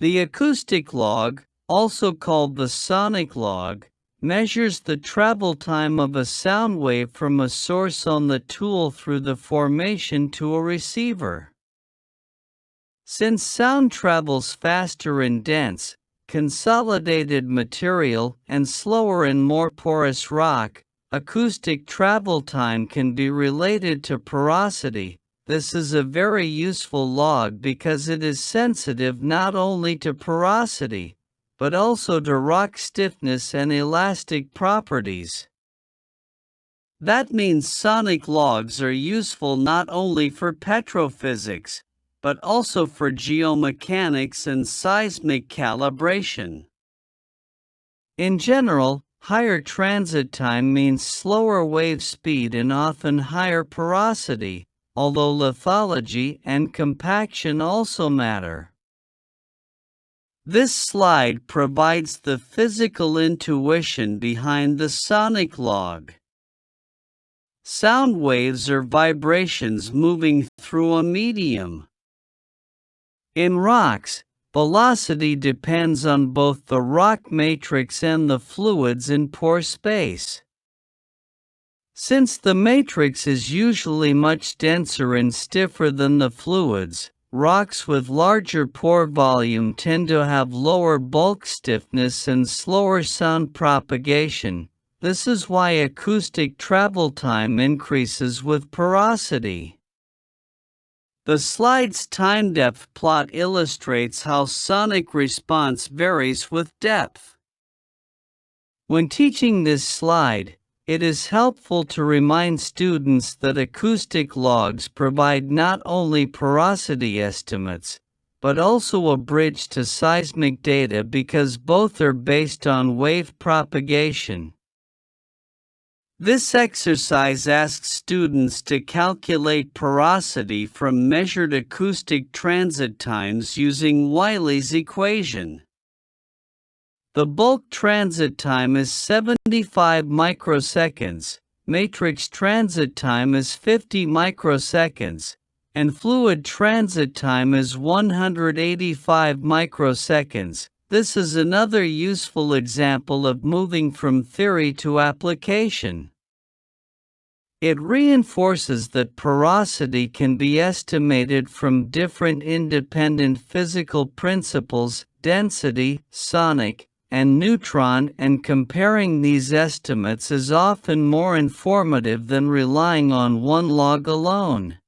The acoustic log, also called the sonic log, measures the travel time of a sound wave from a source on the tool through the formation to a receiver. Since sound travels faster in dense, consolidated material and slower in more porous rock, acoustic travel time can be related to porosity. This is a very useful log because it is sensitive not only to porosity, but also to rock stiffness and elastic properties. That means sonic logs are useful not only for petrophysics, but also for geomechanics and seismic calibration. In general, higher transit time means slower wave speed and often higher porosity, although lithology and compaction also matter. This slide provides the physical intuition behind the sonic log. Sound waves are vibrations moving through a medium. In rocks, velocity depends on both the rock matrix and the fluids in pore space. Since the matrix is usually much denser and stiffer than the fluids, rocks with larger pore volume tend to have lower bulk stiffness and slower sound propagation. This is why acoustic travel time increases with porosity. The slide's time depth plot illustrates how sonic response varies with depth. When teaching this slide, it is helpful to remind students that acoustic logs provide not only porosity estimates, but also a bridge to seismic data because both are based on wave propagation. This exercise asks students to calculate porosity from measured acoustic transit times using Wiley's equation. The bulk transit time is 75 microseconds, matrix transit time is 50 microseconds, and fluid transit time is 185 microseconds. This is another useful example of moving from theory to application. It reinforces that porosity can be estimated from different independent physical principles, density, sonic, and neutron, and comparing these estimates is often more informative than relying on one log alone.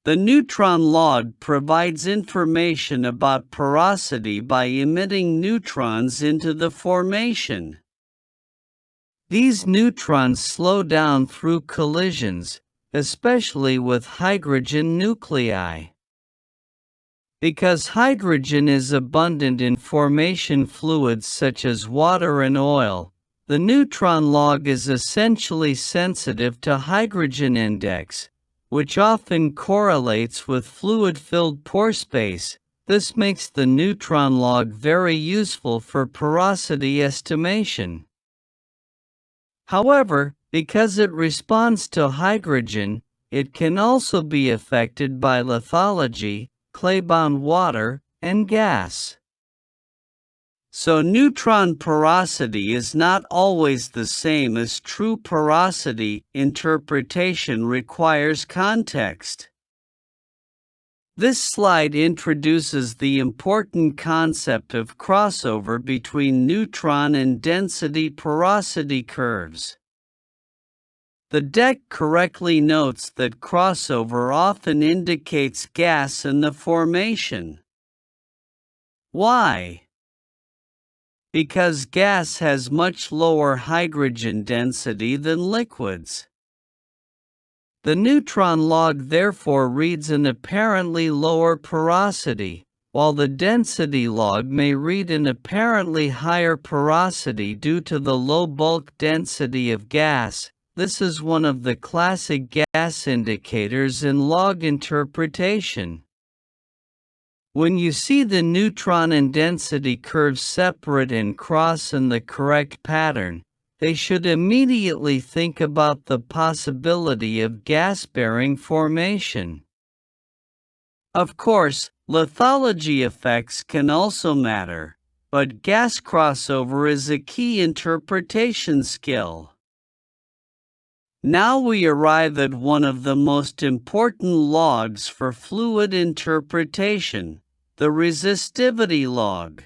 The neutron log provides information about porosity by emitting neutrons into the formation. These neutrons slow down through collisions, especially with hydrogen nuclei. Because hydrogen is abundant in formation fluids such as water and oil, the neutron log is essentially sensitive to hydrogen index, which often correlates with fluid-filled pore space. This makes the neutron log very useful for porosity estimation. However, because it responds to hydrogen, it can also be affected by lithology, clay-bound water, and gas. So neutron porosity is not always the same as true porosity. Interpretation requires context. This slide introduces the important concept of crossover between neutron and density porosity curves. The deck correctly notes that crossover often indicates gas in the formation. Why? Because gas has much lower hydrogen density than liquids. The neutron log therefore reads an apparently lower porosity, while the density log may read an apparently higher porosity due to the low bulk density of gas. This is one of the classic gas indicators in log interpretation. When you see the neutron and density curves separate and cross in the correct pattern, they should immediately think about the possibility of gas-bearing formation. Of course, Lithology effects can also matter, but gas crossover is a key interpretation skill. Now we arrive at one of the most important logs for fluid interpretation, the resistivity log.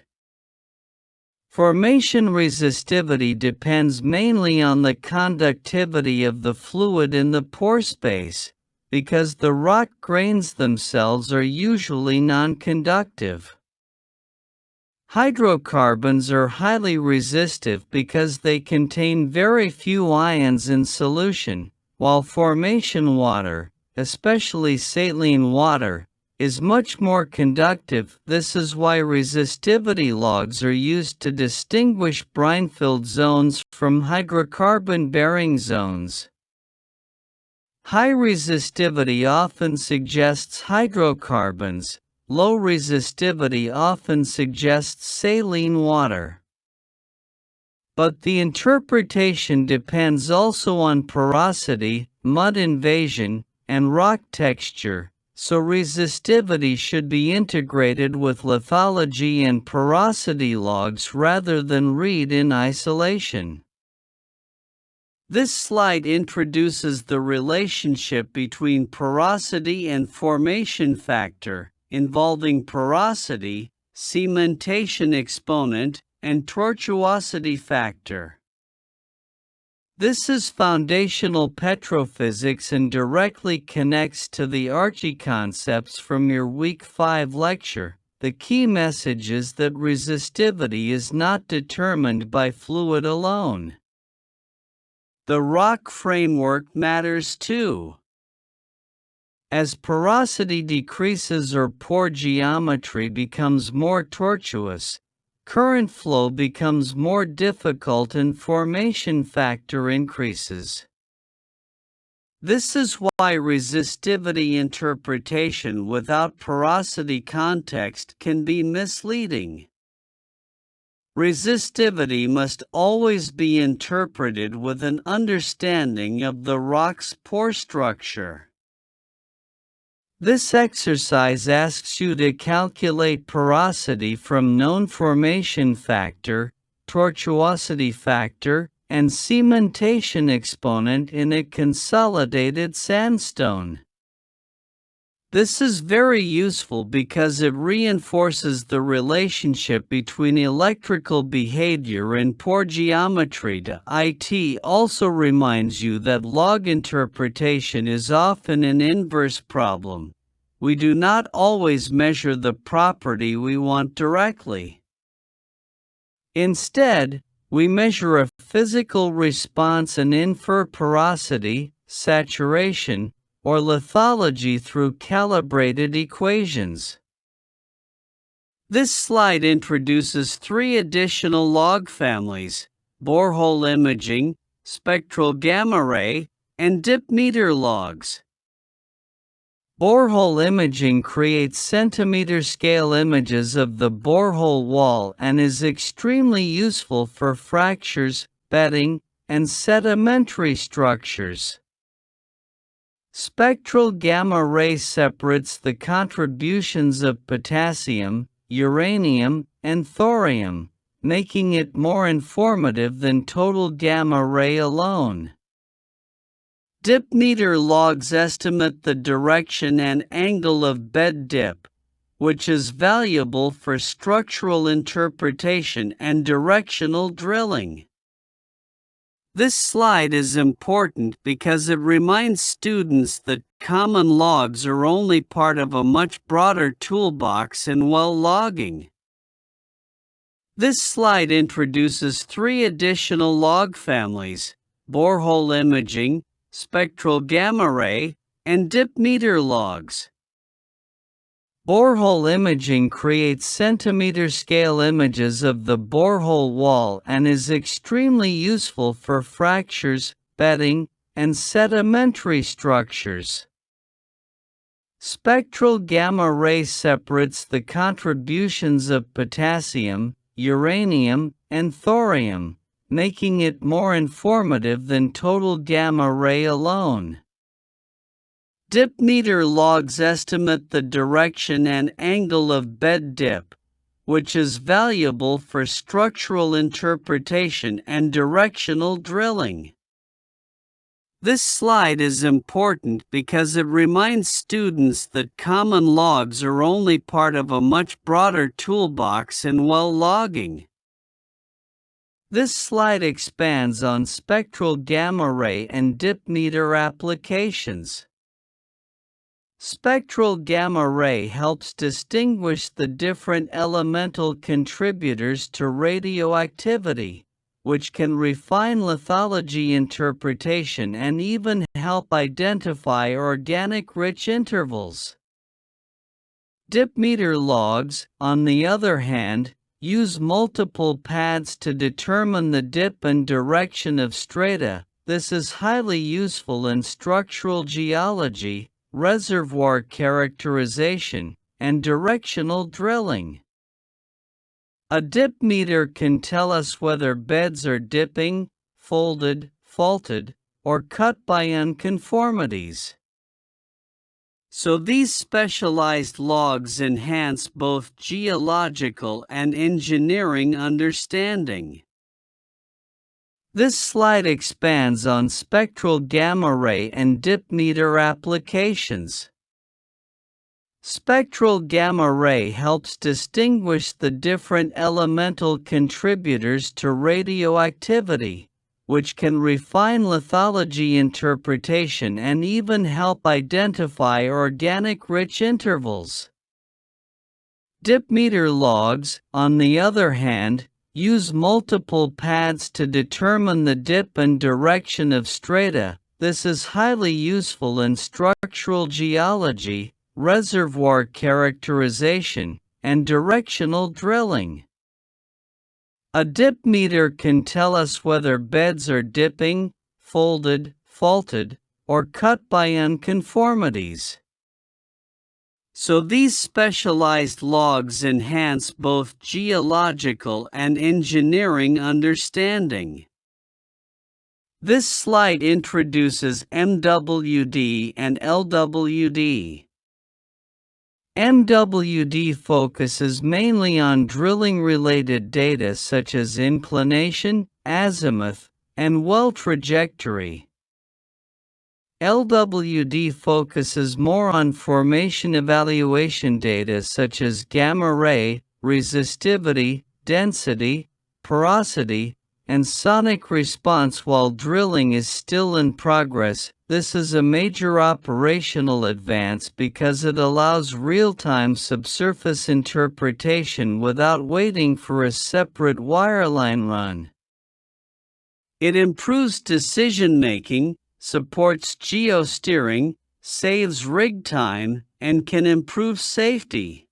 Formation resistivity depends mainly on the conductivity of the fluid in the pore space, because the rock grains themselves are usually non-conductive. Hydrocarbons are highly resistive because they contain very few ions in solution, while formation water, especially saline water, is much more conductive. This is why resistivity logs are used to distinguish brine-filled zones from hydrocarbon-bearing zones. High resistivity often suggests hydrocarbons. Low resistivity often suggests saline water. But the interpretation depends also on porosity, mud invasion, and rock texture, so resistivity should be integrated with lithology and porosity logs rather than read in isolation. This slide introduces the relationship between porosity and formation factor, involving porosity, cementation exponent, and tortuosity factor. This is foundational petrophysics and directly connects to the Archie concepts from your Week 5 lecture. The key message is that resistivity is not determined by fluid alone. The rock framework matters too. As porosity decreases or pore geometry becomes more tortuous, current flow becomes more difficult and formation factor increases. This is why resistivity interpretation without porosity context can be misleading. Resistivity must always be interpreted with an understanding of the rock's pore structure. This exercise asks you to calculate porosity from known formation factor, tortuosity factor, and cementation exponent in a consolidated sandstone. This is very useful because it reinforces the relationship between electrical behavior and pore geometry. It also reminds you that log interpretation is often an inverse problem. We do not always measure the property we want directly. Instead, we measure a physical response and infer porosity, saturation, or lithology through calibrated equations. This slide introduces 3 additional log families: borehole imaging, spectral gamma ray, and dip meter logs. Borehole imaging creates centimeter-scale images of the borehole wall and is extremely useful for fractures, bedding, and sedimentary structures. Spectral gamma ray separates the contributions of potassium, uranium, and thorium, making it more informative than total gamma ray alone. Dip meter logs estimate the direction and angle of bed dip, which is valuable for structural interpretation and directional drilling. This slide is important because it reminds students that common logs are only part of a much broader toolbox in well logging. This slide introduces 3 additional log families: borehole imaging, spectral gamma ray, and dip meter logs. Borehole imaging creates centimeter-scale images of the borehole wall and is extremely useful for fractures, bedding, and sedimentary structures. Spectral gamma ray separates the contributions of potassium, uranium, and thorium, making it more informative than total gamma ray alone. Dip meter logs estimate the direction and angle of bed dip, which is valuable for structural interpretation and directional drilling. This slide is important because it reminds students that common logs are only part of a much broader toolbox in well logging. This slide expands on spectral gamma ray and dip meter applications. Spectral gamma ray helps distinguish the different elemental contributors to radioactivity, which can refine lithology interpretation and even help identify organic rich intervals. Dip meter logs, on the other hand, use multiple paths to determine the dip and direction of strata. This is highly useful in structural geology, reservoir characterization, and directional drilling. A dip meter can tell us whether beds are dipping, folded, faulted, or cut by unconformities. So these specialized logs enhance both geological and engineering understanding. This slide expands on spectral gamma ray and dip meter applications. Spectral gamma ray helps distinguish the different elemental contributors to radioactivity, which can refine lithology interpretation and even help identify organic rich intervals. Dip meter logs, on the other hand, use multiple paths to determine the dip and direction of strata. This is highly useful in structural geology, reservoir characterization, and directional drilling. A dip meter can tell us whether beds are dipping, folded, faulted, or cut by unconformities. So these specialized logs enhance both geological and engineering understanding. This slide introduces MWD and LWD. MWD focuses mainly on drilling-related data such as inclination, azimuth, and well trajectory. LWD focuses more on formation evaluation data such as gamma ray, resistivity, density, porosity, and sonic response. While drilling is still in progress, this is a major operational advance because it allows real-time subsurface interpretation without waiting for a separate wireline run. It improves decision-making, supports geosteering, saves rig time, and can improve safety.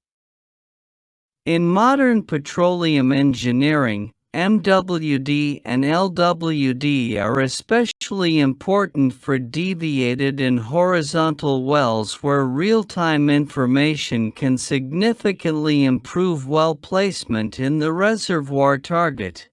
In modern petroleum engineering, MWD and LWD are especially important for deviated and horizontal wells where real-time information can significantly improve well placement in the reservoir target.